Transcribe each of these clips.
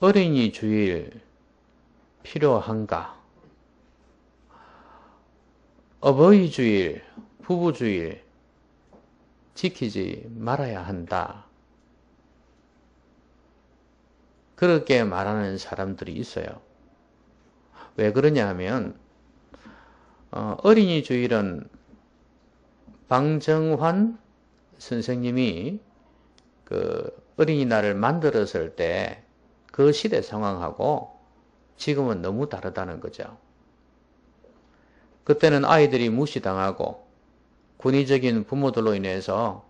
어린이 주일 필요한가? 어버이 주일, 부부 주일 지키지 말아야 한다. 그렇게 말하는 사람들이 있어요. 왜 그러냐 하면 어린이 주일은 방정환 선생님이 그 어린이날을 만들었을 때 그 시대 상황하고 지금은 너무 다르다는 거죠. 그때는 아이들이 무시당하고 권위적인 부모들로 인해서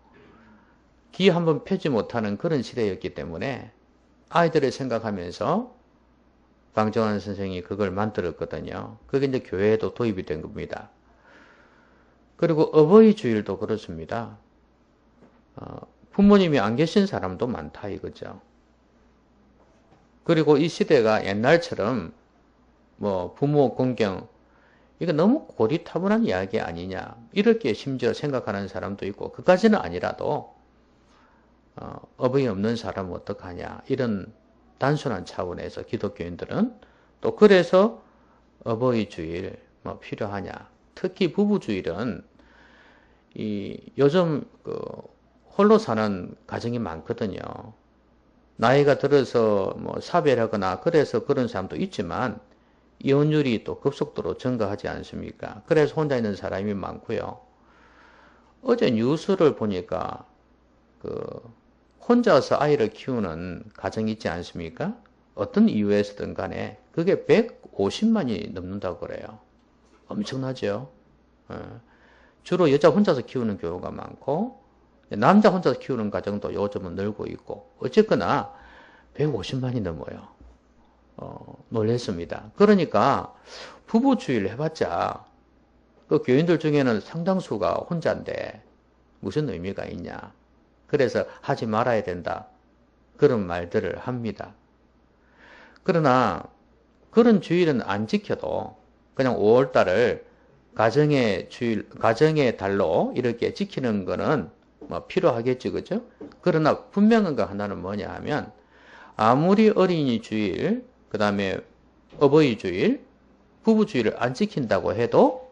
귀 한번 펴지 못하는 그런 시대였기 때문에 아이들을 생각하면서 방정환 선생이 그걸 만들었거든요. 그게 이제 교회에도 도입이 된 겁니다. 그리고 어버이 주일도 그렇습니다. 부모님이 안 계신 사람도 많다 이거죠. 그리고 이 시대가 옛날처럼 뭐 부모 공경 이거 너무 고리타분한 이야기 아니냐 이렇게 심지어 생각하는 사람도 있고 그까지는 아니라도 어버이 없는 사람은 어떡하냐 이런 단순한 차원에서 기독교인들은 또 그래서 어버이 주일 뭐 필요하냐 특히 부부 주일은 요즘 홀로 사는 가정이 많거든요. 나이가 들어서 뭐 사별하거나 그래서 그런 사람도 있지만 이혼율이 또 급속도로 증가하지 않습니까? 그래서 혼자 있는 사람이 많고요. 어제 뉴스를 보니까 혼자서 아이를 키우는 가정이 있지 않습니까? 어떤 이유에서든 간에 그게 150만이 넘는다고 그래요. 엄청나죠? 주로 여자 혼자서 키우는 경우가 많고 남자 혼자서 키우는 가정도 요즘은 늘고 있고 어쨌거나 150만이 넘어요. 놀랬습니다. 그러니까 부부주의를 해봤자 그 교인들 중에는 상당수가 혼자인데 무슨 의미가 있냐. 그래서 하지 말아야 된다. 그런 말들을 합니다. 그러나 그런 주일은 안 지켜도 그냥 5월달을 가정의 주일, 가정의 달로 이렇게 지키는 거는 뭐 필요하겠죠, 그죠? 그러나 분명한 거 하나는 뭐냐 하면 아무리 어린이 주일, 그 다음에 어버이 주일, 부부 주일을 안 지킨다고 해도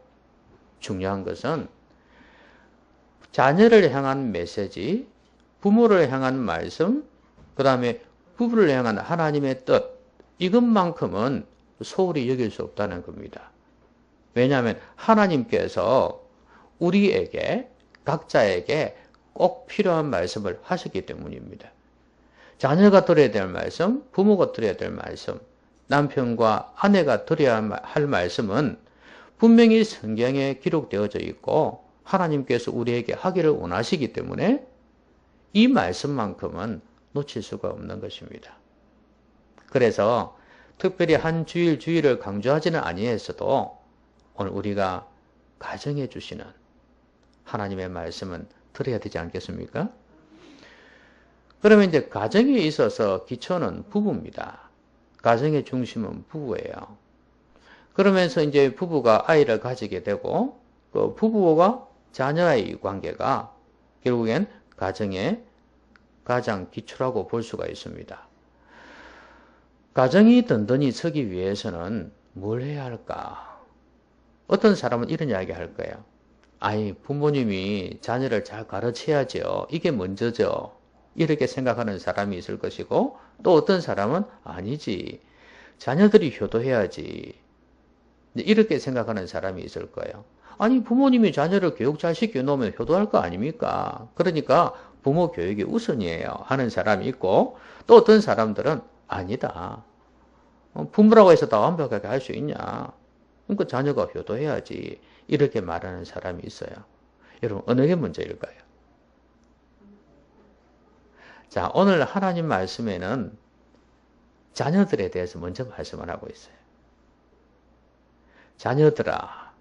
중요한 것은 자녀를 향한 메시지, 부모를 향한 말씀, 그 다음에 부부를 향한 하나님의 뜻, 이것만큼은 소홀히 여길 수 없다는 겁니다. 왜냐하면 하나님께서 우리에게, 각자에게 꼭 필요한 말씀을 하셨기 때문입니다. 자녀가 들어야 될 말씀, 부모가 들어야 될 말씀, 남편과 아내가 들어야 할 말씀은 분명히 성경에 기록되어져 있고 하나님께서 우리에게 하기를 원하시기 때문에 이 말씀만큼은 놓칠 수가 없는 것입니다. 그래서 특별히 한 주일을 강조하지는 아니했어도 오늘 우리가 가정해 주시는 하나님의 말씀은 들어야 되지 않겠습니까? 그러면 이제 가정에 있어서 기초는 부부입니다. 가정의 중심은 부부예요. 그러면서 이제 부부가 아이를 가지게 되고 그 부부와 자녀의 관계가 결국엔 가정의 가장 기초라고 볼 수가 있습니다. 가정이 든든히 서기 위해서는 뭘 해야 할까? 어떤 사람은 이런 이야기 할 거예요. 아이, 부모님이 자녀를 잘 가르쳐야죠. 이게 먼저죠. 이렇게 생각하는 사람이 있을 것이고 또 어떤 사람은 아니지. 자녀들이 효도해야지. 이렇게 생각하는 사람이 있을 거예요. 아니, 부모님이 자녀를 교육 잘 시켜놓으면 효도할 거 아닙니까? 그러니까 부모 교육이 우선이에요. 하는 사람이 있고 또 어떤 사람들은 아니다. 부모라고 해서 다 완벽하게 할 수 있냐? 그러니까 자녀가 효도해야지. 이렇게 말하는 사람이 있어요. 여러분, 어느 게 문제일까요? 자, 오늘 하나님 말씀에는 자녀들에 대해서 먼저 말씀을 하고 있어요. 자녀들아.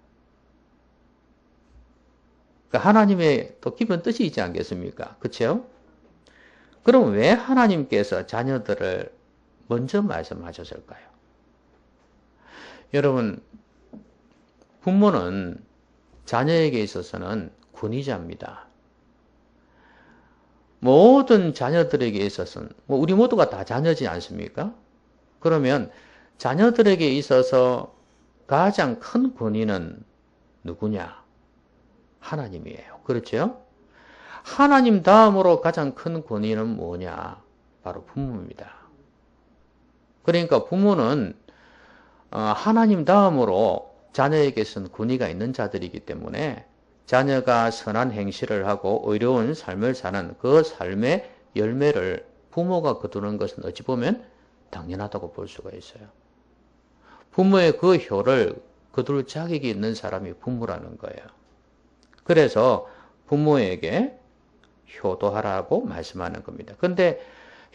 하나님의 또 깊은 뜻이 있지 않겠습니까? 그렇죠? 그럼 왜 하나님께서 자녀들을 먼저 말씀하셨을까요? 여러분, 부모는 자녀에게 있어서는 권위자입니다. 모든 자녀들에게 있어서는 우리 모두가 다 자녀지 않습니까? 그러면 자녀들에게 있어서 가장 큰 권위는 누구냐? 하나님이에요. 그렇죠? 하나님 다음으로 가장 큰 권위는 뭐냐? 바로 부모입니다. 그러니까 부모는 하나님 다음으로 자녀에게선 권위가 있는 자들이기 때문에 자녀가 선한 행실을 하고 의로운 삶을 사는 그 삶의 열매를 부모가 거두는 것은 어찌 보면 당연하다고 볼 수가 있어요. 부모의 그 효를 거둘 자격이 있는 사람이 부모라는 거예요. 그래서 부모에게 효도하라고 말씀하는 겁니다. 근데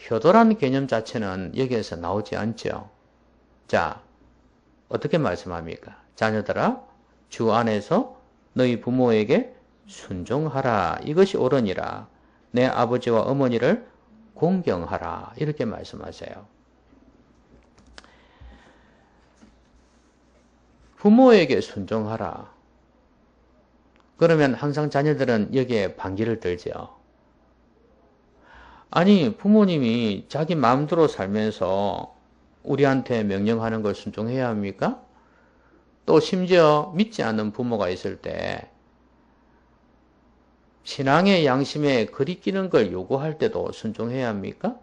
효도라는 개념 자체는 여기에서 나오지 않죠. 자, 어떻게 말씀합니까? 자녀들아, 주 안에서 너희 부모에게 순종하라. 이것이 옳으니라. 내 아버지와 어머니를 공경하라. 이렇게 말씀하세요. 부모에게 순종하라. 그러면 항상 자녀들은 여기에 반기를 들죠. 아니, 부모님이 자기 마음대로 살면서 우리한테 명령하는 걸 순종해야 합니까? 또 심지어 믿지 않는 부모가 있을 때 신앙의 양심에 거리끼는 걸 요구할 때도 순종해야 합니까?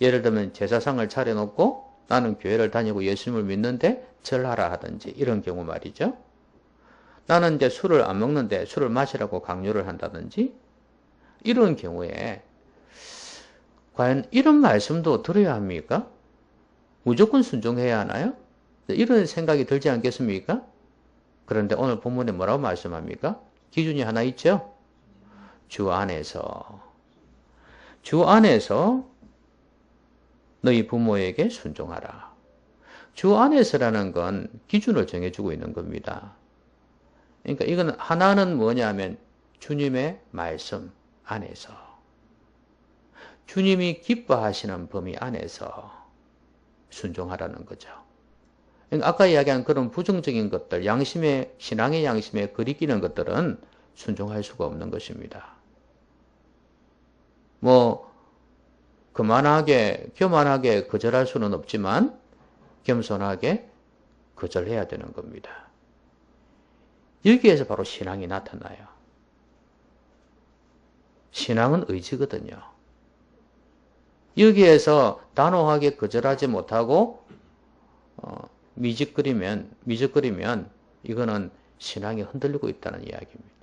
예를 들면 제사상을 차려놓고 나는 교회를 다니고 예수님을 믿는데 절하라 하든지 이런 경우 말이죠. 나는 이제 술을 안 먹는데 술을 마시라고 강요를 한다든지 이런 경우에 과연 이런 말씀도 들어야 합니까? 무조건 순종해야 하나요? 이런 생각이 들지 않겠습니까? 그런데 오늘 본문에 뭐라고 말씀합니까? 기준이 하나 있죠? 주 안에서. 주 안에서 너희 부모에게 순종하라. 주 안에서라는 건 기준을 정해주고 있는 겁니다. 그러니까 이건 하나는 뭐냐면 주님의 말씀 안에서. 주님이 기뻐하시는 범위 안에서 순종하라는 거죠. 그러니까 아까 이야기한 그런 부정적인 것들, 양심의, 신앙의 양심에 거리끼는 것들은 순종할 수가 없는 것입니다. 뭐, 교만하게 거절할 수는 없지만, 겸손하게 거절해야 되는 겁니다. 여기에서 바로 신앙이 나타나요. 신앙은 의지거든요. 여기에서 단호하게 거절하지 못하고 미적거리면 이거는 신앙이 흔들리고 있다는 이야기입니다.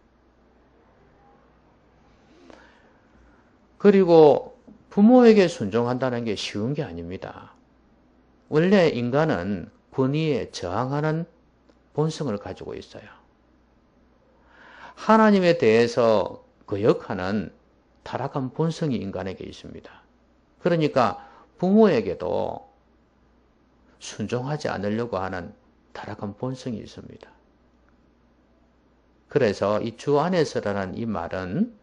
그리고 부모에게 순종한다는 게 쉬운 게 아닙니다. 원래 인간은 권위에 저항하는 본성을 가지고 있어요. 하나님에 대해서 거역하는 타락한 본성이 인간에게 있습니다. 그러니까 부모에게도 순종하지 않으려고 하는 타락한 본성이 있습니다. 그래서 이 주 안에서라는 이 말은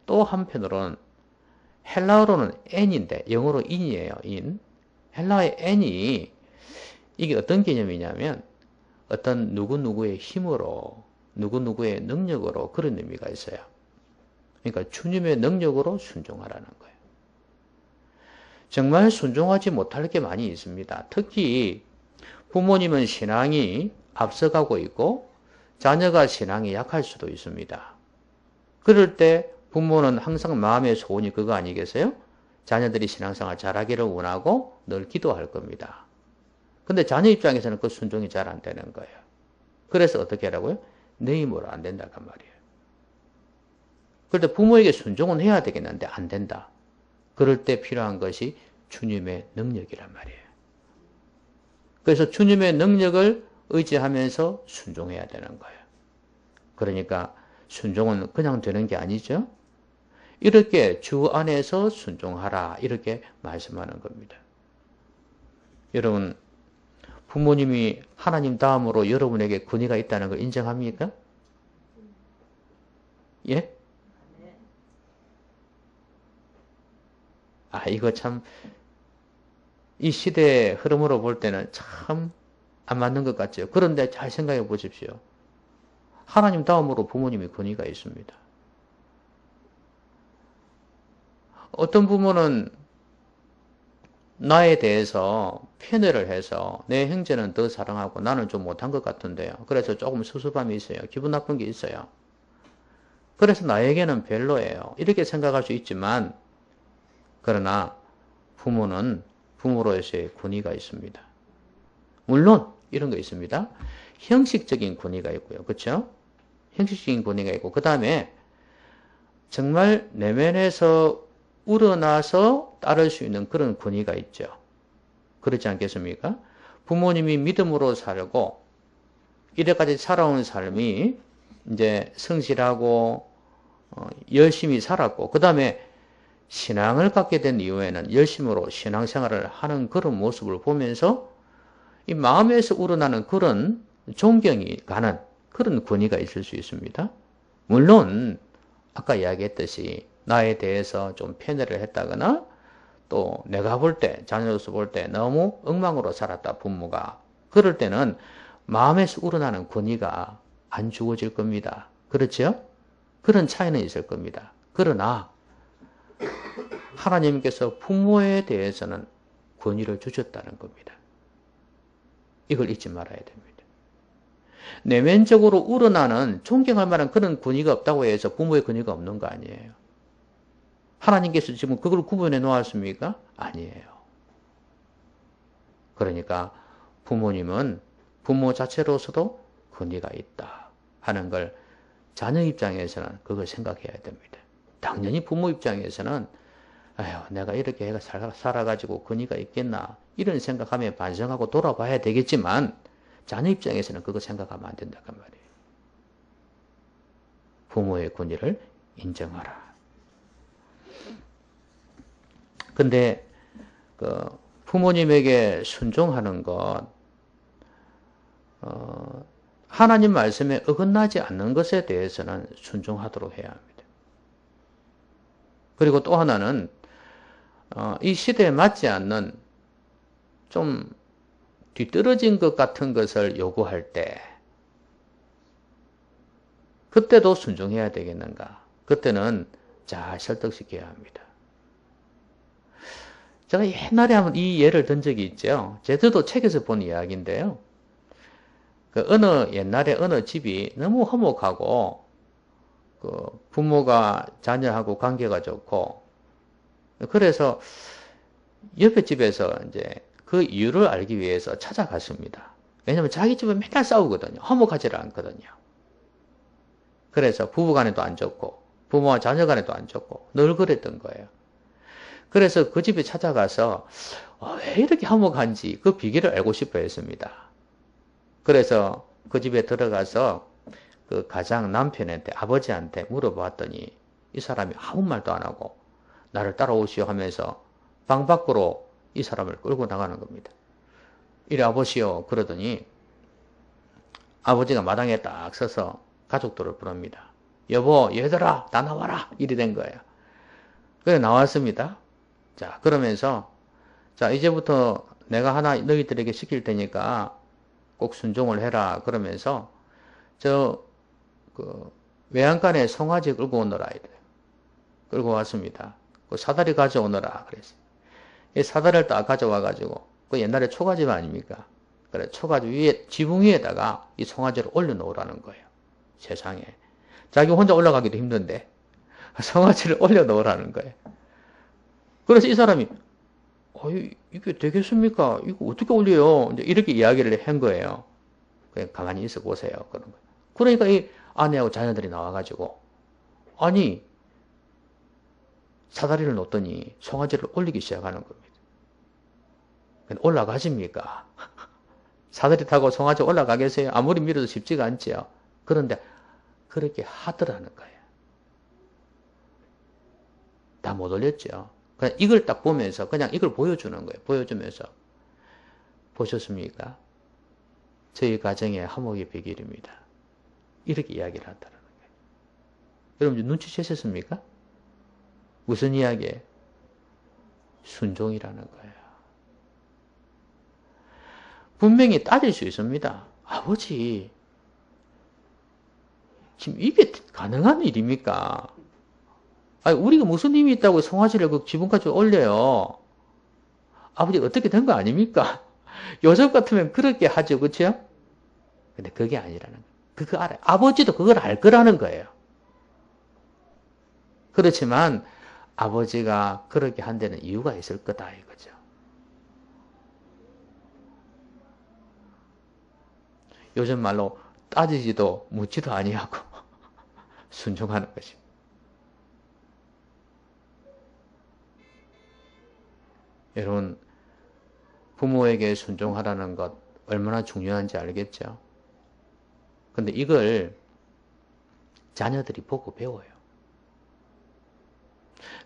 또 한편으로는 헬라어로는 n인데 영어로 in이에요. in. 헬라어의 n이 이게 어떤 개념이냐면 어떤 누구누구의 힘으로 누구누구의 능력으로 그런 의미가 있어요. 그러니까 주님의 능력으로 순종하라는 거예요. 정말 순종하지 못할 게 많이 있습니다. 특히 부모님은 신앙이 앞서가고 있고 자녀가 신앙이 약할 수도 있습니다. 그럴 때 부모는 항상 마음의 소원이 그거 아니겠어요? 자녀들이 신앙생활 잘하기를 원하고 늘 기도할 겁니다. 근데 자녀 입장에서는 그 순종이 잘 안 되는 거예요. 그래서 어떻게 하라고요? 내 힘으로 안 된다고 말이에요. 그런데 부모에게 순종은 해야 되겠는데 안 된다. 그럴 때 필요한 것이 주님의 능력이란 말이에요. 그래서 주님의 능력을 의지하면서 순종해야 되는 거예요. 그러니까 순종은 그냥 되는 게 아니죠. 이렇게 주 안에서 순종하라 이렇게 말씀하는 겁니다. 여러분 부모님이 하나님 다음으로 여러분에게 권위가 있다는 걸 인정합니까? 예? 이거 참 이 시대의 흐름으로 볼 때는 참 안 맞는 것 같죠. 그런데 잘 생각해 보십시오. 하나님 다음으로 부모님이 권위가 있습니다. 어떤 부모는 나에 대해서 편애를 해서 내 형제는 더 사랑하고 나는 좀 못한 것 같은데요. 그래서 조금 섭섭함이 있어요. 기분 나쁜 게 있어요. 그래서 나에게는 별로예요. 이렇게 생각할 수 있지만 그러나 부모는 부모로서의 권위가 있습니다. 물론 이런 거 있습니다. 형식적인 권위가 있고요. 그렇죠? 형식적인 권위가 있고 그 다음에 정말 내면에서 우러나서 따를 수 있는 그런 권위가 있죠. 그렇지 않겠습니까? 부모님이 믿음으로 살고 이래까지 살아온 삶이 이제 성실하고 열심히 살았고 그 다음에 신앙을 갖게 된 이후에는 열심으로 신앙생활을 하는 그런 모습을 보면서 이 마음에서 우러나는 그런 존경이 가는 그런 권위가 있을 수 있습니다. 물론 아까 이야기했듯이 나에 대해서 좀 편애를 했다거나 또 내가 볼 때, 자녀로서 볼 때 너무 엉망으로 살았다, 부모가. 그럴 때는 마음에서 우러나는 권위가 안 주어질 겁니다. 그렇죠? 그런 차이는 있을 겁니다. 그러나 하나님께서 부모에 대해서는 권위를 주셨다는 겁니다. 이걸 잊지 말아야 됩니다. 내면적으로 우러나는 존경할 만한 그런 권위가 없다고 해서 부모의 권위가 없는 거 아니에요. 하나님께서 지금 그걸 구분해 놓았습니까? 아니에요. 그러니까 부모님은 부모 자체로서도 권위가 있다 하는 걸 자녀 입장에서는 그걸 생각해야 됩니다. 당연히 부모 입장에서는 아휴 내가 이렇게 해가 살아가지고 권위가 있겠나 이런 생각하며 반성하고 돌아봐야 되겠지만 자녀 입장에서는 그거 생각하면 안 된다는 말이에요. 부모의 권위를 인정하라. 근데 그 부모님에게 순종하는 것, 하나님 말씀에 어긋나지 않는 것에 대해서는 순종하도록 해야 합니다. 그리고 또 하나는 이 시대에 맞지 않는 좀 뒤떨어진 것 같은 것을 요구할 때 그때도 순종해야 되겠는가? 그때는 잘 설득시켜야 합니다. 제가 옛날에 한번 이 예를 든 적이 있죠. 제주도 책에서 본 이야기인데요. 옛날에 어느 집이 너무 화목하고, 부모가 자녀하고 관계가 좋고, 그래서 옆에 집에서 이제 그 이유를 알기 위해서 찾아갔습니다. 왜냐면 자기 집은 맨날 싸우거든요. 화목하지를 않거든요. 그래서 부부 간에도 안 좋고, 부모와 자녀 간에도 안 좋고, 늘 그랬던 거예요. 그래서 그 집에 찾아가서 왜 이렇게 화목한지 그 비결을 알고 싶어 했습니다. 그래서 그 집에 들어가서 그 가장 남편한테 아버지한테 물어봤더니 이 사람이 아무 말도 안 하고 나를 따라오시오 하면서 방 밖으로 이 사람을 끌고 나가는 겁니다. 이리 와보시오 그러더니 아버지가 마당에 딱 서서 가족들을 부릅니다. 여보 얘들아 다 나와라 이리 된 거예요. 그래 나왔습니다. 자, 그러면서, 자, 이제부터 내가 하나 너희들에게 시킬 테니까 꼭 순종을 해라. 그러면서, 외양간에 송아지 끌고 오너라. 이래. 끌고 왔습니다. 그 사다리 가져오너라. 그랬어요. 이 사다리를 딱 가져와가지고, 그 옛날에 초가집 아닙니까? 그래, 초가집 위에, 지붕 위에다가 이 송아지를 올려놓으라는 거예요. 세상에. 자기 혼자 올라가기도 힘든데, 송아지를 올려놓으라는 거예요. 그래서 이 사람이 이게 되겠습니까? 이거 어떻게 올려요? 이제 이렇게 이야기를 한 거예요. 그냥 가만히 있어 보세요. 그런 거. 그러니까 이 아내하고 자녀들이 나와가지고 아니 사다리를 놓더니 송아지를 올리기 시작하는 겁니다. 올라가십니까? 사다리 타고 송아지 올라가겠어요? 아무리 밀어도 쉽지가 않지요. 그런데 그렇게 하더라는 거예요. 다 못 올렸죠. 그냥 이걸 딱 보면서 그냥 이걸 보여주는 거예요. 보여주면서 보셨습니까? 저희 가정의 화목의 비결입니다. 이렇게 이야기를 한다는 거예요. 여러분 눈치채셨습니까? 무슨 이야기예요? 순종이라는 거예요. 분명히 따질 수 있습니다. 아버지 지금 이게 가능한 일입니까? 아니, 우리가 무슨 힘이 있다고 송아지를 그 지붕까지 올려요? 아버지 어떻게 된 거 아닙니까? 요즘 같으면 그렇게 하죠. 그렇죠? 근데 그게 아니라는 거예요. 그거 알아요. 아버지도 그걸 알 거라는 거예요. 그렇지만 아버지가 그렇게 한 데는 이유가 있을 거다 이거죠. 요즘 말로 따지지도 묻지도 아니하고 순종하는 것입니다. 여러분 부모에게 순종하라는 것 얼마나 중요한지 알겠죠? 근데 이걸 자녀들이 보고 배워요.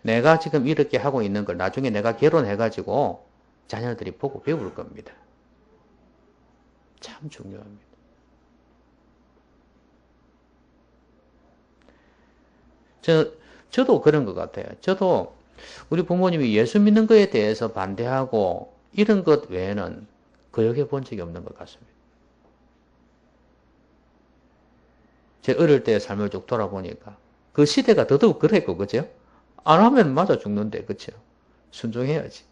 내가 지금 이렇게 하고 있는 걸 나중에 내가 결혼해가지고 자녀들이 보고 배울 겁니다. 참 중요합니다. 저도 그런 것 같아요. 저도 우리 부모님이 예수 믿는 것에 대해서 반대하고 이런 것 외에는 거역해 본 적이 없는 것 같습니다. 제 어릴 때의 삶을 쭉 돌아보니까 그 시대가 더더욱 그랬고, 그죠? 안 하면 맞아 죽는데, 그죠? 순종해야지.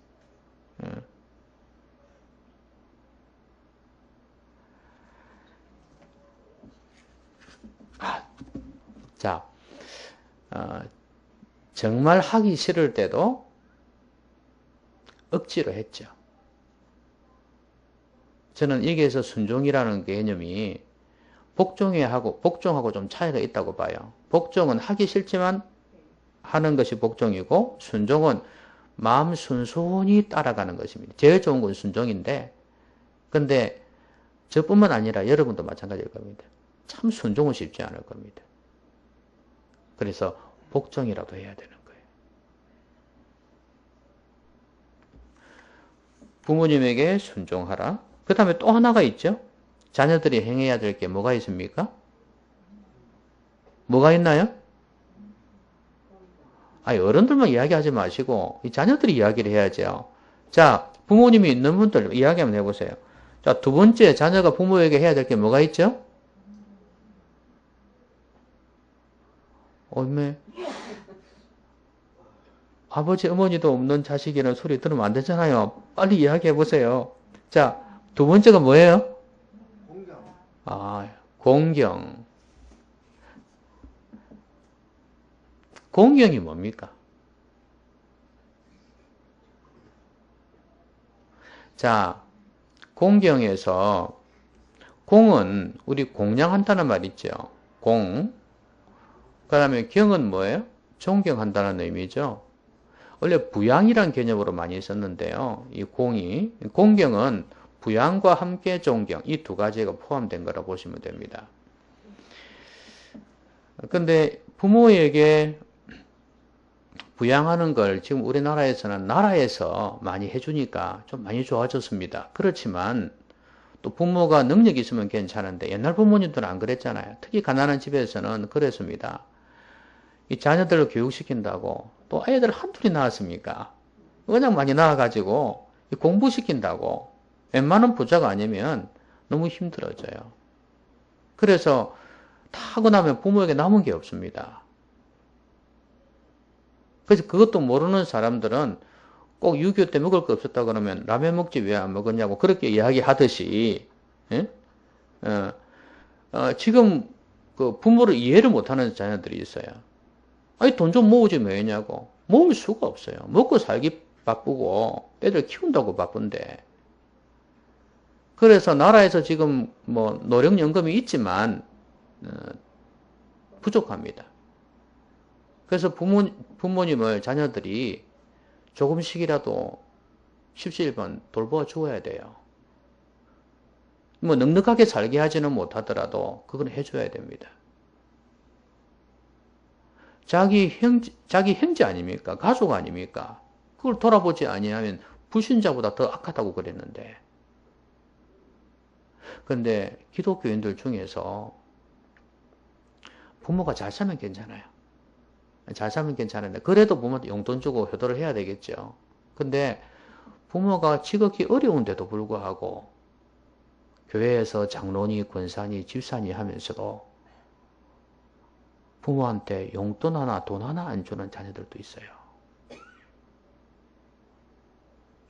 자, 어, 정말 하기 싫을 때도 억지로 했죠. 저는 여기에서 순종이라는 개념이 복종하고 좀 차이가 있다고 봐요. 복종은 하기 싫지만 하는 것이 복종이고, 순종은 마음 순순히 따라가는 것입니다. 제일 좋은 건 순종인데, 근데 저뿐만 아니라 여러분도 마찬가지일 겁니다. 참 순종은 쉽지 않을 겁니다. 그래서 복종이라도 해야 되는 거예요. 부모님에게 순종하라. 그 다음에 또 하나가 있죠. 자녀들이 행해야 될 게 뭐가 있습니까? 뭐가 있나요? 어른들만 이야기하지 마시고 이 자녀들이 이야기를 해야죠. 자, 부모님이 있는 분들 이야기 한번 해보세요. 자, 두 번째 자녀가 부모에게 해야 될 게 뭐가 있죠? 얼매 아버지 어머니도 없는 자식이라는 소리 들으면 안 되잖아요. 빨리 이야기해 보세요. 자, 두 번째가 뭐예요? 공경. 공경이 뭡니까? 자, 공경에서 공은 우리 공양한다는 말 있죠. 공. 그 다음에 경은 뭐예요? 존경한다는 의미죠. 원래 부양이란 개념으로 많이 썼는데요. 이 공경은 부양과 함께 존경, 이 두 가지가 포함된 거라고 보시면 됩니다. 근데 부모에게 부양하는 걸 지금 우리나라에서는 나라에서 많이 해주니까 좀 많이 좋아졌습니다. 그렇지만 또 부모가 능력이 있으면 괜찮은데 옛날 부모님들은 안 그랬잖아요. 특히 가난한 집에서는 그랬습니다. 이 자녀들을 교육시킨다고 또 애들 한둘이 낳았습니까? 그냥 많이 낳아가지고 공부시킨다고 웬만한 부자가 아니면 너무 힘들어져요. 그래서 다 하고 나면 부모에게 남은 게 없습니다. 그래서 그것도 모르는 사람들은 꼭 6.25 때 먹을 거 없었다 그러면 라면 먹지 왜 안 먹었냐고 그렇게 이야기하듯이 예? 지금 그 부모를 이해를 못하는 자녀들이 있어요. 아니 돈 좀 모으지 왜냐고. 모을 수가 없어요. 먹고 살기 바쁘고 애들 키운다고 바쁜데. 그래서 나라에서 지금 뭐 노령연금이 있지만 부족합니다. 그래서 부모님을 자녀들이 조금씩이라도 십시일반 돌보아 주어야 돼요. 뭐 넉넉하게 살게 하지는 못하더라도 그건 해줘야 됩니다. 자기 형제 아닙니까? 가족 아닙니까? 그걸 돌아보지 아니하면 불신자보다 더 악하다고 그랬는데. 근데 기독교인들 중에서 부모가 잘 살면 괜찮아요. 잘 살면 괜찮은데 그래도 부모한테 용돈 주고 효도를 해야 되겠죠. 근데 부모가 지극히 어려운데도 불구하고 교회에서 장로니 권사니 집사니 하면서도 부모한테 용돈 하나 돈 하나 안 주는 자녀들도 있어요.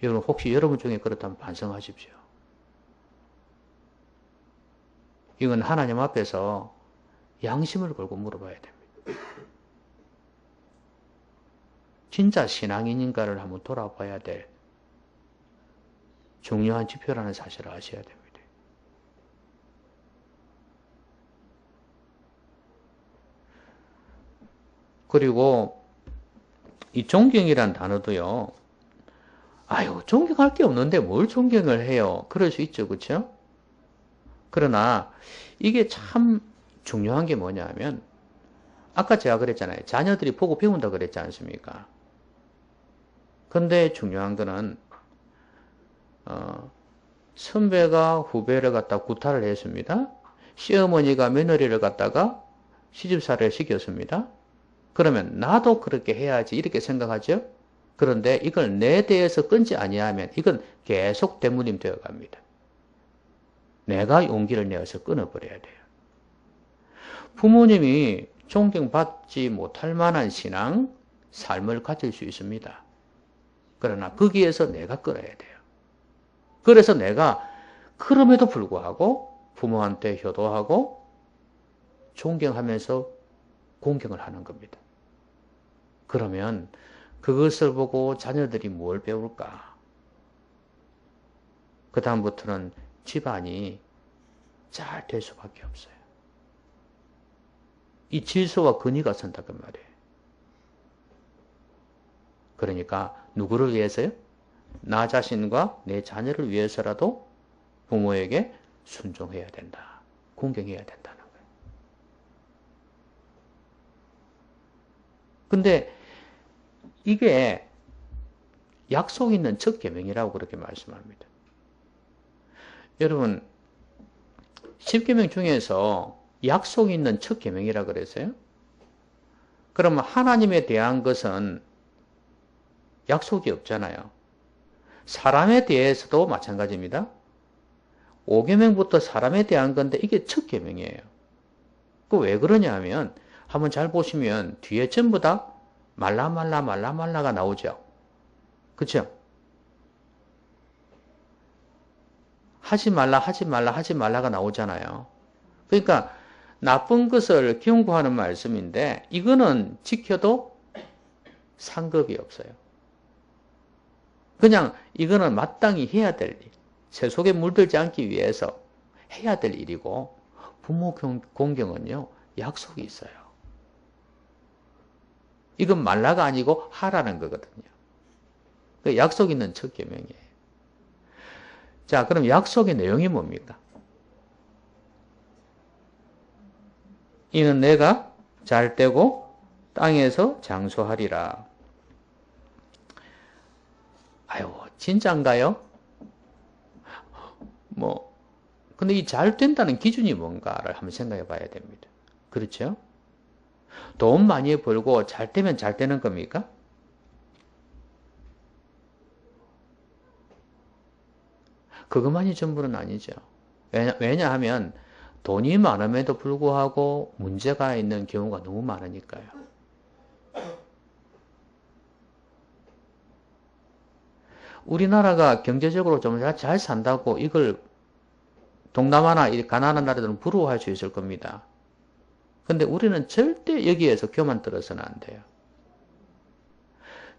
여러분 혹시 여러분 중에 그렇다면 반성하십시오. 이건 하나님 앞에서 양심을 걸고 물어봐야 됩니다. 진짜 신앙인인가를 한번 돌아봐야 될 중요한 지표라는 사실을 아셔야 됩니다. 그리고 이 존경이란 단어도요. 아유, 존경할 게 없는데 뭘 존경을 해요. 그럴 수 있죠. 그렇죠? 그러나 이게 참 중요한 게 뭐냐면 아까 제가 그랬잖아요. 자녀들이 보고 배운다 그랬지 않습니까? 근데 중요한 거는 선배가 후배를 갖다 구타를 했습니다. 시어머니가 며느리를 갖다가 시집살이를 시켰습니다. 그러면 나도 그렇게 해야지 이렇게 생각하죠. 그런데 이걸 내 대해서 끊지 아니하면 이건 계속 대물림 되어 갑니다. 내가 용기를 내어서 끊어버려야 돼요. 부모님이 존경받지 못할 만한 신앙, 삶을 가질 수 있습니다. 그러나 거기에서 내가 끊어야 돼요. 그래서 내가 그럼에도 불구하고 부모한테 효도하고 존경하면서 공경을 하는 겁니다. 그러면 그것을 보고 자녀들이 뭘 배울까? 그 다음부터는 집안이 잘 될 수밖에 없어요. 이 질서와 근위가 선다는 말이에요. 그러니까 누구를 위해서요? 나 자신과 내 자녀를 위해서라도 부모에게 순종해야 된다. 공경해야 된다는 거예요. 근데 이게 약속 있는 첫 계명이라고 그렇게 말씀합니다. 여러분 10계명 중에서 약속 있는 첫 계명이라 그랬어요? 그러면 하나님에 대한 것은 약속이 없잖아요. 사람에 대해서도 마찬가지입니다. 5계명부터 사람에 대한 건데 이게 첫 계명이에요. 그 왜 그러냐 하면 한번 잘 보시면 뒤에 전부 다 말라가 나오죠. 그렇죠? 하지 말라가 나오잖아요. 그러니까 나쁜 것을 경고하는 말씀인데 이거는 지켜도 상급이 없어요. 그냥 이거는 마땅히 해야 될 일, 새 속에 물들지 않기 위해서 해야 될 일이고 부모 공경은요 약속이 있어요. 이건 말라가 아니고 하라는 거거든요. 그 약속 있는 첫 계명이에요. 자, 그럼 약속의 내용이 뭡니까? 이는 내가 잘 되고 땅에서 장수하리라. 아유, 진짜인가요? 근데 이 잘 된다는 기준이 뭔가를 한번 생각해 봐야 됩니다. 그렇죠? 돈 많이 벌고 잘 되면 잘 되는 겁니까? 그것만이 전부는 아니죠. 왜냐하면 돈이 많음에도 불구하고 문제가 있는 경우가 너무 많으니까요. 우리나라가 경제적으로 좀 잘 산다고 이걸 동남아나 가난한 나라들은 부러워할 수 있을 겁니다. 근데 우리는 절대 여기에서 교만 들어서는 안 돼요.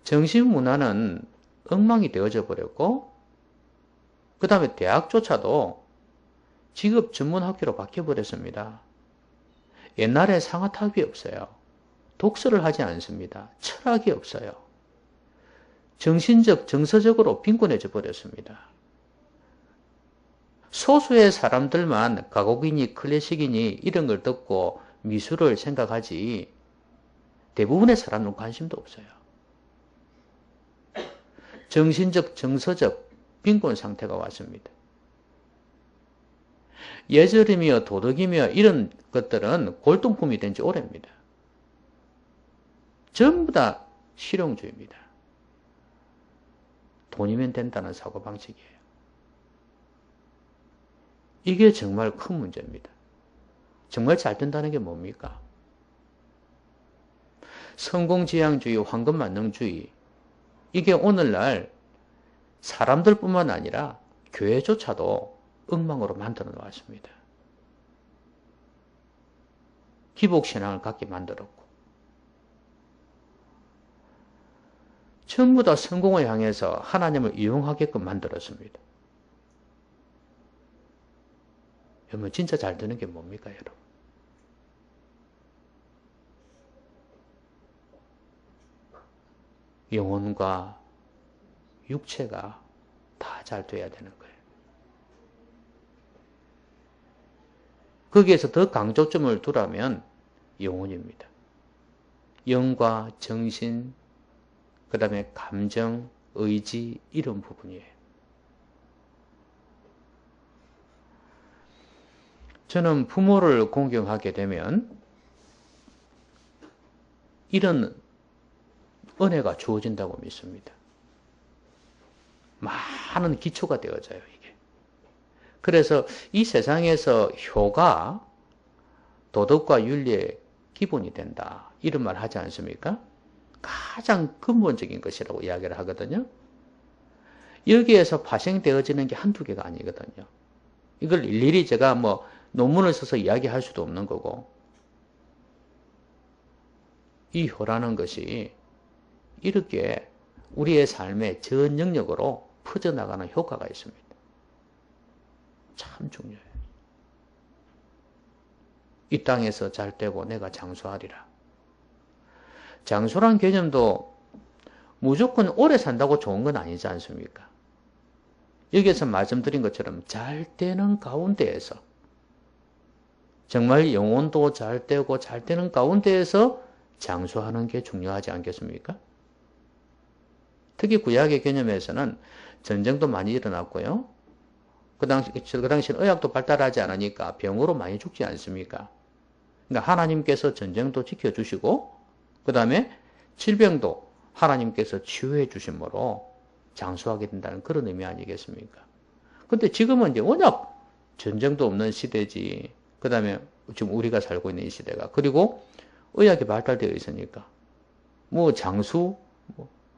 정신문화는 엉망이 되어져 버렸고 그 다음에 대학조차도 직업 전문 학교로 바뀌어버렸습니다. 옛날에 상아탑이 없어요. 독서를 하지 않습니다. 철학이 없어요. 정신적, 정서적으로 빈곤해져 버렸습니다. 소수의 사람들만 가곡이니 클래식이니 이런 걸 듣고 미술을 생각하지 대부분의 사람은 관심도 없어요. 정신적, 정서적 빈곤 상태가 왔습니다. 예절이며 도덕이며 이런 것들은 골동품이 된 지 오래입니다. 전부 다 실용주의입니다. 돈이면 된다는 사고방식이에요. 이게 정말 큰 문제입니다. 정말 잘 된다는 게 뭡니까? 성공지향주의, 황금만능주의 이게 오늘날 사람들뿐만 아니라 교회조차도 엉망으로 만들어 놓았습니다. 기복신앙을 갖게 만들었고 전부 다 성공을 향해서 하나님을 이용하게끔 만들었습니다. 여러분 진짜 잘 되는 게 뭡니까 여러분? 영혼과 육체가 다 잘 돼야 되는 거예요. 거기에서 더 강조점을 두라면 영혼입니다. 영과 정신, 그 다음에 감정, 의지 이런 부분이에요. 저는 부모를 공경하게 되면 이런 은혜가 주어진다고 믿습니다. 많은 기초가 되어져요, 이게. 그래서 이 세상에서 효가 도덕과 윤리의 기본이 된다. 이런 말 하지 않습니까? 가장 근본적인 것이라고 이야기를 하거든요. 여기에서 파생되어지는 게 한두 개가 아니거든요. 이걸 일일이 제가 뭐 논문을 써서 이야기할 수도 없는 거고, 이 효라는 것이 이렇게 우리의 삶의 전 영역으로 퍼져나가는 효과가 있습니다. 참 중요해요. 이 땅에서 잘 되고 내가 장수하리라. 장수란 개념도 무조건 오래 산다고 좋은 건 아니지 않습니까? 여기에서 말씀드린 것처럼 잘 되는 가운데에서 정말 영혼도 잘 되고 잘 되는 가운데에서 장수하는 게 중요하지 않겠습니까? 특히 구약의 개념에서는 전쟁도 많이 일어났고요. 그 당시는 의학도 발달하지 않으니까 병으로 많이 죽지 않습니까? 그러니까 하나님께서 전쟁도 지켜주시고 그 다음에 질병도 하나님께서 치유해 주심으로 장수하게 된다는 그런 의미 아니겠습니까? 근데 지금은 이제 워낙 전쟁도 없는 시대지. 그 다음에 지금 우리가 살고 있는 이 시대가. 그리고 의학이 발달되어 있으니까 뭐 장수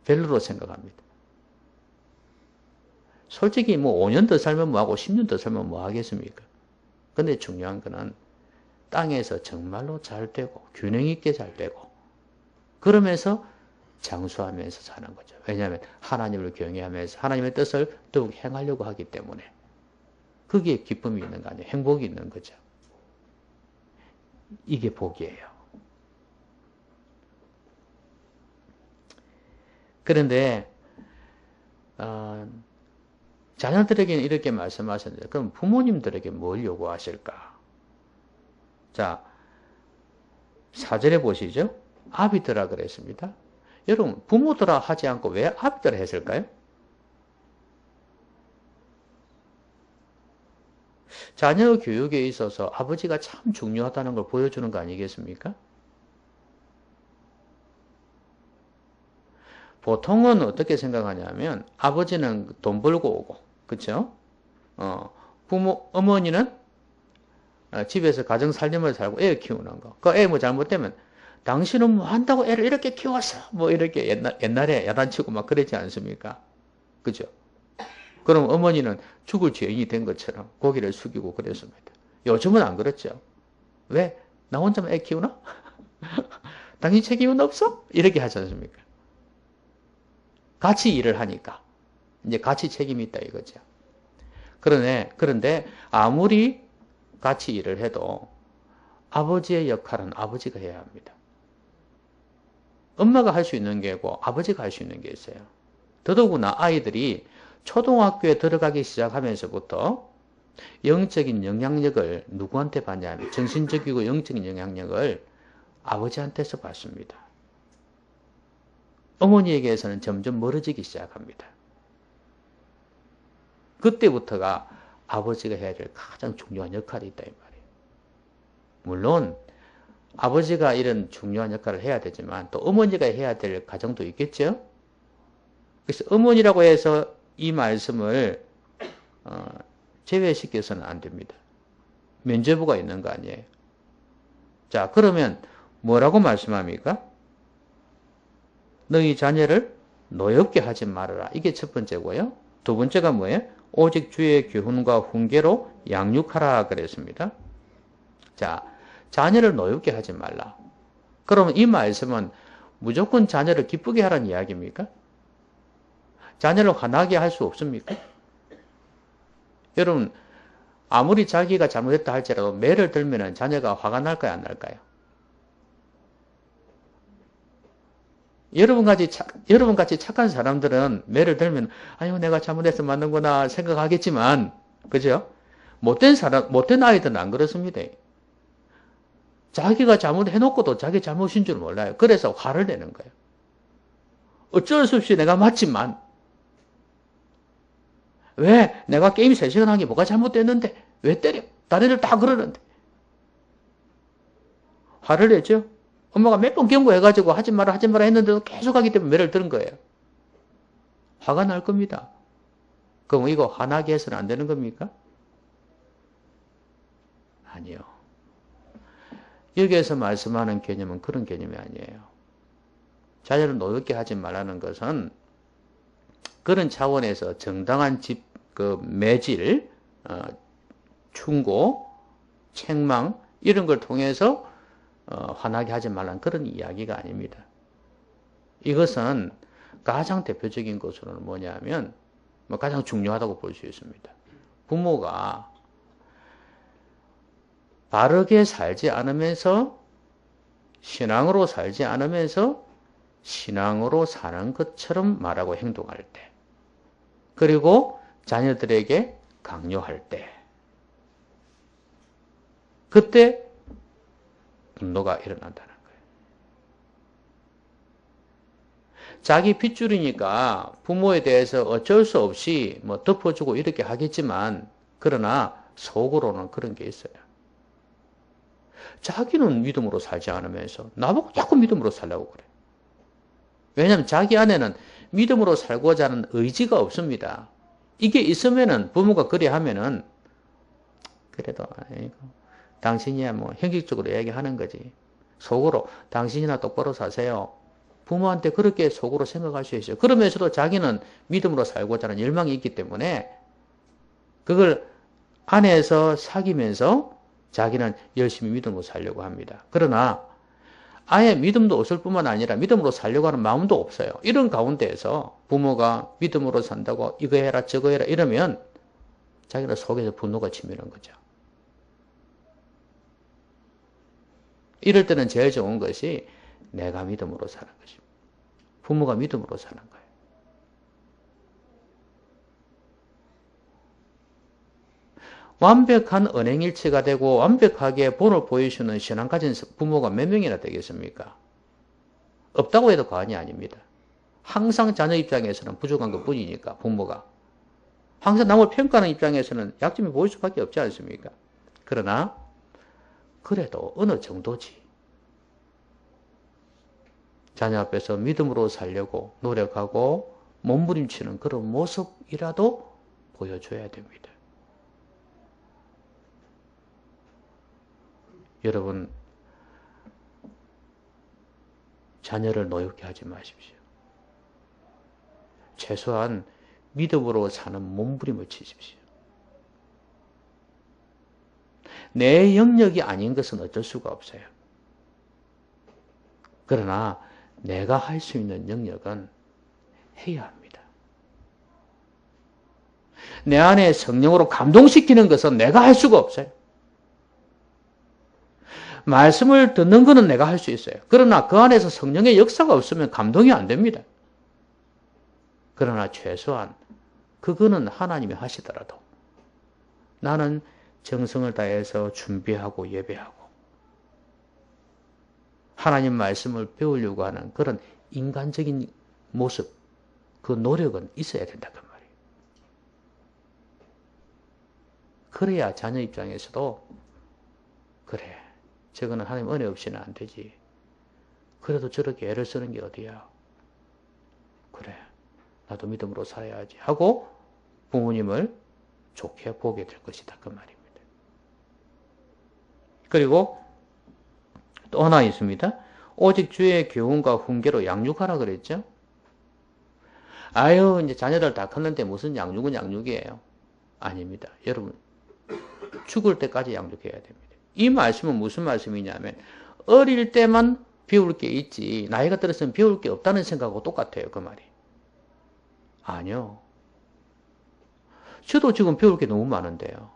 별로로 생각합니다. 솔직히 뭐 5년 더 살면 뭐하고 10년 더 살면 뭐 하겠습니까? 근데 중요한 거는 땅에서 정말로 잘 되고 균형 있게 잘 되고 그러면서 장수하면서 사는 거죠. 왜냐하면 하나님을 경외하면서 하나님의 뜻을 더욱 행하려고 하기 때문에 거기에 기쁨이 있는 거 아니에요. 행복이 있는 거죠. 이게 복이에요. 그런데 자녀들에게는 이렇게 말씀하셨는데 그럼 부모님들에게 뭘 요구하실까? 자, 4절에 보시죠. 아비들아 그랬습니다. 여러분 부모들아 하지 않고 왜 아비들아 했을까요? 자녀 교육에 있어서 아버지가 참 중요하다는 걸 보여주는 거 아니겠습니까? 보통은 어떻게 생각하냐면 아버지는 돈 벌고 오고 그렇죠? 어머니는 집에서 가정 살림을 살고 애 키우는 거. 그 애 뭐 잘못되면 당신은 뭐 한다고 애를 이렇게 키웠어. 뭐 이렇게 옛날에 야단치고 막 그러지 않습니까? 그죠? 그럼 어머니는 죽을 죄인이 된 것처럼 고개를 숙이고 그랬습니다. 요즘은 안 그렇죠. 왜? 나 혼자만 애 키우나? 당신 책임은 없어? 이렇게 하지 않습니까? 같이 일을 하니까. 이제 같이 책임이 있다 이거죠. 그런데 아무리 같이 일을 해도 아버지의 역할은 아버지가 해야 합니다. 엄마가 할 수 있는 게 있고 아버지가 할 수 있는 게 있어요. 더더구나 아이들이 초등학교에 들어가기 시작하면서부터 영적인 영향력을 누구한테 받냐면 정신적이고 영적인 영향력을 아버지한테서 받습니다. 어머니에게서는 점점 멀어지기 시작합니다. 그때부터가 아버지가 해야 될 가장 중요한 역할이 있다 이 말이에요. 물론 아버지가 이런 중요한 역할을 해야 되지만 또 어머니가 해야 될 가정도 있겠죠. 그래서 어머니라고 해서 이 말씀을 제외시켜서는 안 됩니다. 면죄부가 있는 거 아니에요. 자, 그러면 뭐라고 말씀합니까? 너희 자녀를 노엽게 하지 말아라. 이게 첫 번째고요. 두 번째가 뭐예요? 오직 주의 교훈과 훈계로 양육하라 그랬습니다. 자, 자녀를 노엽게 하지 말라. 그러면 이 말씀은 무조건 자녀를 기쁘게 하라는 이야기입니까? 자녀를 화나게 할 수 없습니까? 여러분, 아무리 자기가 잘못했다 할지라도 매를 들면 자녀가 화가 날까요, 안 날까요? 여러분같이 착한 사람들은 매를 들면, 아유, 내가 잘못해서 맞는구나 생각하겠지만, 그죠? 못된 아이들은 안 그렇습니다. 자기가 잘못해놓고도 자기 잘못인 줄 몰라요. 그래서 화를 내는 거예요. 어쩔 수 없이 내가 맞지만, 왜? 내가 게임 3시간 한 게 뭐가 잘못됐는데? 왜 때려? 다른 애들 다 그러는데. 화를 내죠? 엄마가 몇 번 경고해가지고 하지 마라 했는데도 계속 하기 때문에 매를 들은 거예요. 화가 날 겁니다. 그럼 이거 화나게 해서는 안 되는 겁니까? 아니요. 여기에서 말씀하는 개념은 그런 개념이 아니에요. 자녀를 노엽게 하지 말라는 것은 그런 차원에서 정당한 매질, 충고, 책망 이런 걸 통해서 화나게 하지 말라는 그런 이야기가 아닙니다. 이것은 가장 대표적인 것으로는 뭐냐면 가장 중요하다고 볼 수 있습니다. 부모가 바르게 살지 않으면서 신앙으로 살지 않으면서 신앙으로 사는 것처럼 말하고 행동할 때, 그리고 자녀들에게 강요할 때, 그때 분노가 일어난다는 거예요. 자기 핏줄이니까 부모에 대해서 어쩔 수 없이 덮어주고 이렇게 하겠지만, 그러나 속으로는 그런 게 있어요. 자기는 믿음으로 살지 않으면서 나보고 자꾸 믿음으로 살라고 그래. 왜냐하면 자기 안에는 믿음으로 살고자 하는 의지가 없습니다. 이게 있으면은 부모가 그래 하면은 그래도 아이고, 당신이야 형식적으로 얘기하는 거지. 속으로 당신이나 똑바로 사세요. 부모한테 그렇게 속으로 생각할 수 있어요. 그러면서도 자기는 믿음으로 살고자 하는 열망이 있기 때문에 그걸 안에서 사귀면서 자기는 열심히 믿음으로 살려고 합니다. 그러나 아예 믿음도 없을 뿐만 아니라 믿음으로 살려고 하는 마음도 없어요. 이런 가운데에서 부모가 믿음으로 산다고 이거 해라 저거 해라 이러면 자기는 속에서 분노가 치미는 거죠. 이럴 때는 제일 좋은 것이 내가 믿음으로 사는 것입니다. 부모가 믿음으로 사는 거예요. 완벽한 언행일치가 되고 완벽하게 본을 보여주는 신앙 가진 부모가 몇 명이나 되겠습니까? 없다고 해도 과언이 아닙니다. 항상 자녀 입장에서는 부족한 것 뿐이니까 부모가. 항상 남을 평가하는 입장에서는 약점이 보일 수밖에 없지 않습니까? 그러나 그래도 어느 정도지. 자녀 앞에서 믿음으로 살려고 노력하고 몸부림치는 그런 모습이라도 보여줘야 됩니다. 여러분, 자녀를 노엽게 하지 마십시오. 최소한 믿음으로 사는 몸부림을 치십시오. 내 영역이 아닌 것은 어쩔 수가 없어요. 그러나 내가 할 수 있는 영역은 해야 합니다. 내 안에 성령으로 감동시키는 것은 내가 할 수가 없어요. 말씀을 듣는 것은 내가 할 수 있어요. 그러나 그 안에서 성령의 역사가 없으면 감동이 안 됩니다. 그러나 최소한 그거는 하나님이 하시더라도 나는 정성을 다해서 준비하고 예배하고 하나님 말씀을 배우려고 하는 그런 인간적인 모습, 그 노력은 있어야 된다 그 말이에요. 그래야 자녀 입장에서도 그래, 저거는 하나님 은혜 없이는 안 되지. 그래도 저렇게 애를 쓰는 게 어디야. 그래, 나도 믿음으로 살아야지 하고 부모님을 좋게 보게 될 것이다 그 말입니다. 그리고 또 하나 있습니다. 오직 주의 교훈과 훈계로 양육하라 그랬죠. 아유, 이제 자녀들 다 컸는데 무슨 양육은 양육이에요. 아닙니다. 여러분, 죽을 때까지 양육해야 됩니다. 이 말씀은 무슨 말씀이냐면, 어릴 때만 배울 게 있지, 나이가 들었으면 배울 게 없다는 생각하고 똑같아요. 그 말이. 아니요. 저도 지금 배울 게 너무 많은데요.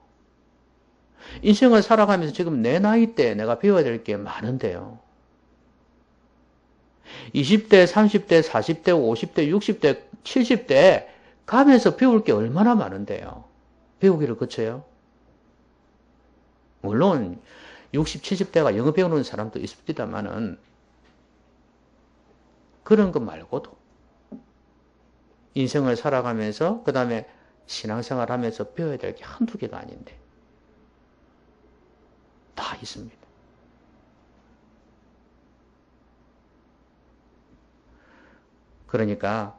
인생을 살아가면서 지금 내 나이 때 내가 배워야 될 게 많은데요. 20대, 30대, 40대, 50대, 60대, 70대 가면서 배울 게 얼마나 많은데요. 배우기를 거쳐요. 물론 60, 70대가 영어 배우는 사람도 있습니다만은 그런 것 말고도 인생을 살아가면서 그 다음에 신앙생활 하면서 배워야 될 게 한두 개가 아닌데 다 있습니다. 그러니까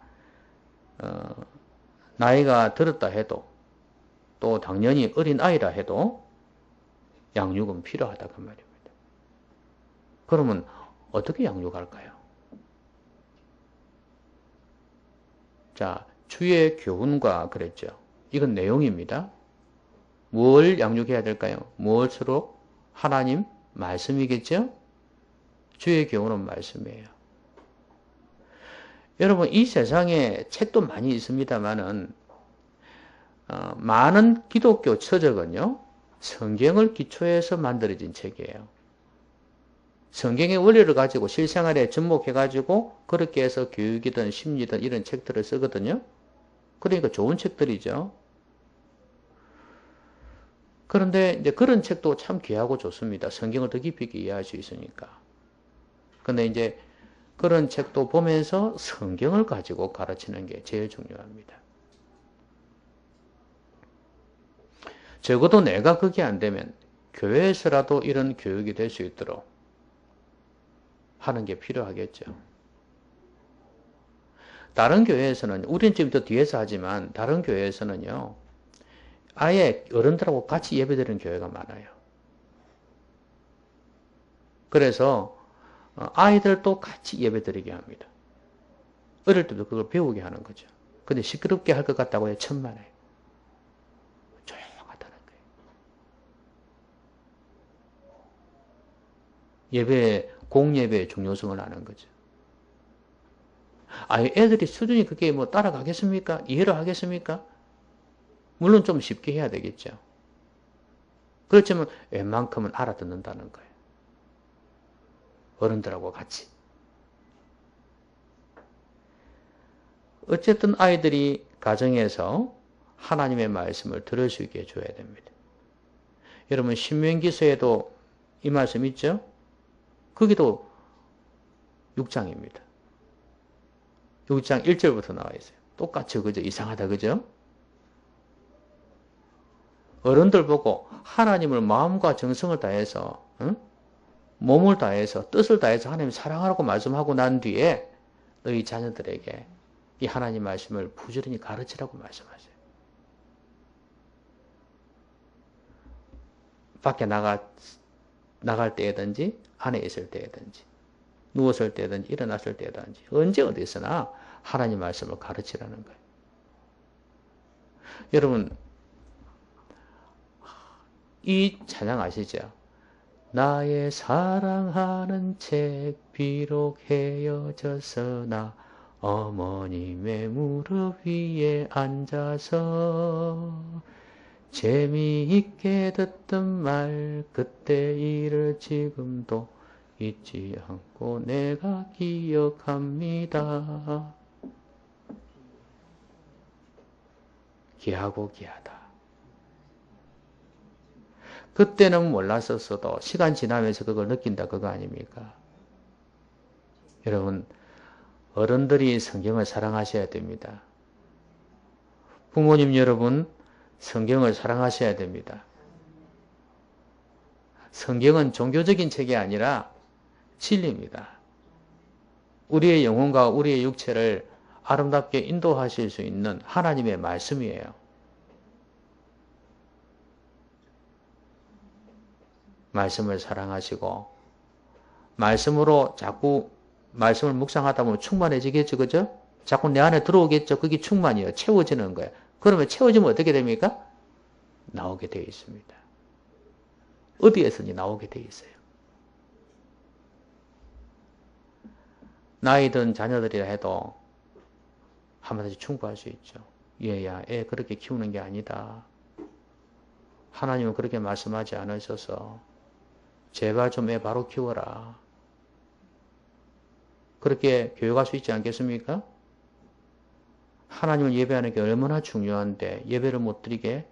나이가 들었다 해도 또 당연히 어린 아이라 해도 양육은 필요하다 그 말입니다. 그러면 어떻게 양육할까요? 자, 주의 교훈과 그랬죠. 이건 내용입니다. 뭘 양육해야 될까요? 무엇으로? 하나님 말씀이겠죠? 주의 교훈은 말씀이에요. 여러분, 이 세상에 책도 많이 있습니다만은 많은 기독교 서적은요, 성경을 기초해서 만들어진 책이에요. 성경의 원리를 가지고 실생활에 접목해가지고 그렇게 해서 교육이든 심리든 이런 책들을 쓰거든요. 그러니까 좋은 책들이죠. 그런데 이제 그런 책도 참 귀하고 좋습니다. 성경을 더 깊이 있게 이해할 수 있으니까. 근데 이제 그런 책도 보면서 성경을 가지고 가르치는 게 제일 중요합니다. 적어도 내가 그게 안 되면 교회에서라도 이런 교육이 될 수 있도록 하는 게 필요하겠죠. 다른 교회에서는, 우리는 지금 더 뒤에서 하지만 다른 교회에서는요, 아예 어른들하고 같이 예배드리는 교회가 많아요. 그래서 아이들도 같이 예배드리게 합니다. 어릴 때도 그걸 배우게 하는 거죠. 근데 시끄럽게 할 것 같다고 해요. 천만에. 조용하다는 거예요. 공예배의 중요성을 아는 거죠. 애들이 수준이 그게 뭐 따라가겠습니까? 이해를 하겠습니까? 물론 좀 쉽게 해야 되겠죠. 그렇지만 웬만큼은 알아듣는다는 거예요. 어른들하고 같이. 어쨌든 아이들이 가정에서 하나님의 말씀을 들을 수 있게 해줘야 됩니다. 여러분, 신명기서에도 이 말씀 있죠? 거기도 6장입니다. 6장 1절부터 나와 있어요. 똑같죠, 그죠? 이상하다, 그죠? 어른들 보고 하나님을 마음과 정성을 다해서, 몸을 다해서, 뜻을 다해서 하나님을 사랑하라고 말씀하고 난 뒤에 너희 자녀들에게 이 하나님 말씀을 부지런히 가르치라고 말씀하세요. 밖에 나갈 때든지 안에 있을 때든지 누웠을 때든지 일어났을 때든지 언제 어디서나 하나님 말씀을 가르치라는 거예요. 여러분, 이 찬양 아시죠? 나의 사랑하는 책 비록 헤어졌으나 어머님의 무릎 위에 앉아서 재미있게 듣던 말 그때 일을 지금도 잊지 않고 내가 기억합니다. 귀하고 귀하다. 그때는 몰랐었어도 시간 지나면서 그걸 느낀다 그거 아닙니까? 여러분, 어른들이 성경을 사랑하셔야 됩니다. 부모님 여러분, 성경을 사랑하셔야 됩니다. 성경은 종교적인 책이 아니라 진리입니다. 우리의 영혼과 우리의 육체를 아름답게 인도하실 수 있는 하나님의 말씀이에요. 말씀을 사랑하시고 말씀으로 자꾸 말씀을 묵상하다 보면 충만해지겠죠, 그죠? 자꾸 내 안에 들어오겠죠. 그게 충만이에요. 채워지는 거예요. 그러면 채워지면 어떻게 됩니까? 나오게 되어 있습니다. 어디에서든지 나오게 되어 있어요. 나이 든 자녀들이라 해도 한마디씩 충고할 수 있죠. 얘야, 애 그렇게 키우는 게 아니다. 하나님은 그렇게 말씀하지 않으셔서 제발 좀 애 바로 키워라. 그렇게 교육할 수 있지 않겠습니까? 하나님을 예배하는 게 얼마나 중요한데 예배를 못 드리게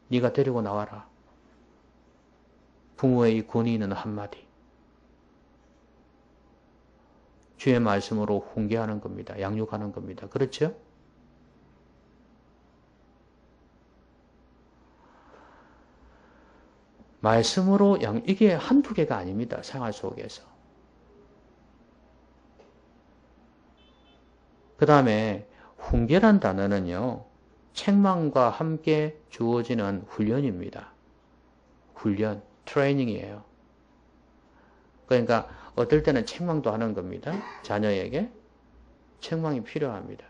네가 데리고 나와라. 부모의 이 권위 있는 한마디. 주의 말씀으로 훈계하는 겁니다. 양육하는 겁니다. 그렇죠? 말씀으로 이게 한두 개가 아닙니다. 생활 속에서. 그 다음에 훈계란 단어는요. 책망과 함께 주어지는 훈련입니다. 훈련, 트레이닝이에요. 그러니까 어떨 때는 책망도 하는 겁니다. 자녀에게 책망이 필요합니다.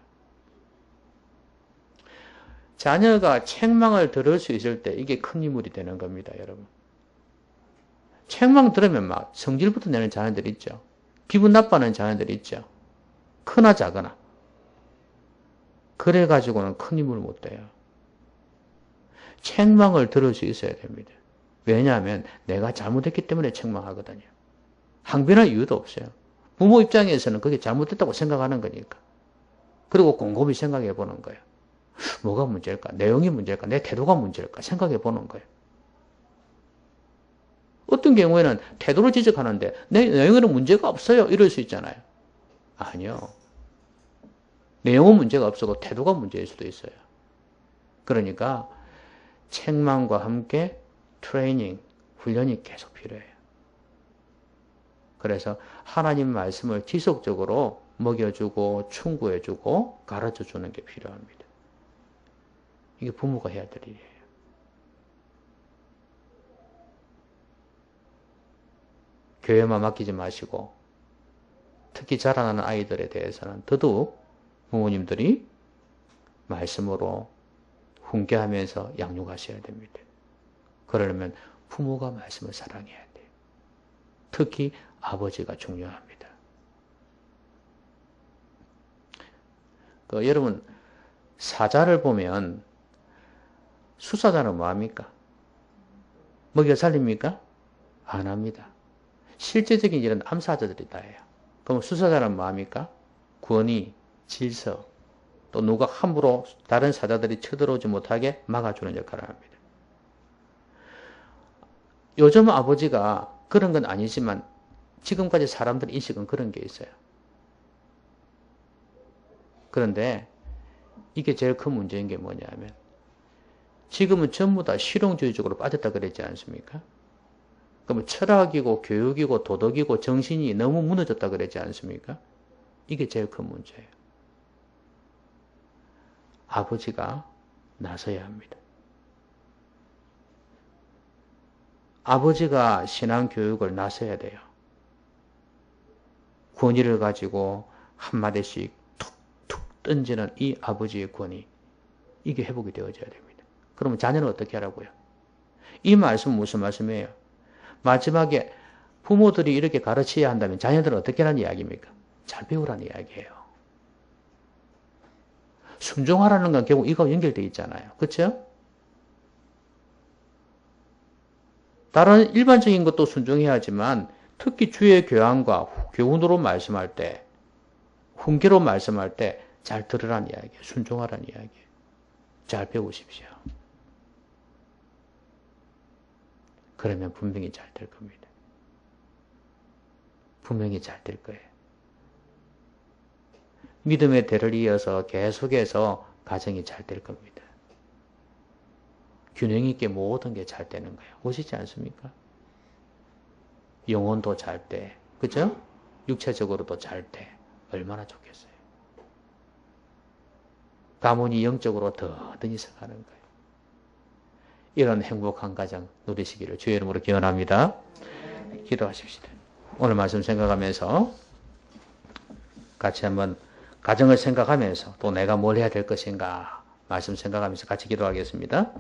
자녀가 책망을 들을 수 있을 때 이게 큰 인물이 되는 겁니다. 여러분. 책망 들으면 막 성질부터 내는 자녀들 있죠. 기분 나빠하는 자녀들 있죠. 크나 작으나. 그래가지고는 큰 힘을 못 돼요. 책망을 들을 수 있어야 됩니다. 왜냐하면 내가 잘못했기 때문에 책망하거든요. 항변할 이유도 없어요. 부모 입장에서는 그게 잘못됐다고 생각하는 거니까. 그리고 곰곰이 생각해 보는 거예요. 뭐가 문제일까? 내용이 문제일까? 내 태도가 문제일까? 생각해 보는 거예요. 어떤 경우에는 태도를 지적하는데 내 내용에는 문제가 없어요. 이럴 수 있잖아요. 아니요. 내용은 문제가 없어도 태도가 문제일 수도 있어요. 그러니까 책망과 함께 트레이닝, 훈련이 계속 필요해요. 그래서 하나님 말씀을 지속적으로 먹여주고 충고해주고 가르쳐주는 게 필요합니다. 이게 부모가 해야 될 일이에요. 교회만 맡기지 마시고 특히 자라나는 아이들에 대해서는 더더욱 부모님들이 말씀으로 훈계하면서 양육하셔야 됩니다. 그러려면 부모가 말씀을 사랑해야 돼요. 특히 아버지가 중요합니다. 여러분 사자를 보면 수사자는 뭐합니까? 먹여 살립니까? 안 합니다. 실제적인 일은 암사자들이 다 해요. 그럼 수사자는 뭐합니까? 권위, 질서, 또 누가 함부로 다른 사자들이 쳐들어오지 못하게 막아주는 역할을 합니다. 요즘 아버지가 그런 건 아니지만 지금까지 사람들 인식은 그런 게 있어요. 그런데 이게 제일 큰 문제인 게 뭐냐면 지금은 전부 다 실용주의적으로 빠졌다 그랬지 않습니까? 그러면 철학이고 교육이고 도덕이고 정신이 너무 무너졌다 그랬지 않습니까? 이게 제일 큰 문제예요. 아버지가 나서야 합니다. 아버지가 신앙교육을 나서야 돼요. 권위를 가지고 한마디씩 툭툭 던지는 이 아버지의 권위. 이게 회복이 되어져야 됩니다. 그러면 자녀는 어떻게 하라고요? 이 말씀은 무슨 말씀이에요? 마지막에 부모들이 이렇게 가르쳐야 한다면 자녀들은 어떻게 하라는 이야기입니까? 잘 배우라는 이야기예요. 순종하라는 건 결국 이거 연결되어 있잖아요. 그렇죠? 다른 일반적인 것도 순종해야 하지만 특히 주의 교양과 교훈으로 말씀할 때 훈계로 말씀할 때 잘 들으라는 이야기예요. 순종하라는 이야기예요. 잘 배우십시오. 그러면 분명히 잘 될 겁니다. 분명히 잘 될 거예요. 믿음의 대를 이어서 계속해서 가정이 잘 될 겁니다. 균형 있게 모든 게 잘 되는 거예요. 보시지 않습니까? 영혼도 잘 돼. 그죠? 육체적으로도 잘 돼. 얼마나 좋겠어요. 가문이 영적으로 더 있어가는 거예요. 이런 행복한 가정 누리시기를 주의 이름으로 기원합니다. 기도하십시다. 오늘 말씀 생각하면서 같이 한번 가정을 생각하면서 또 내가 뭘 해야 될 것인가 말씀 생각하면서 같이 기도하겠습니다.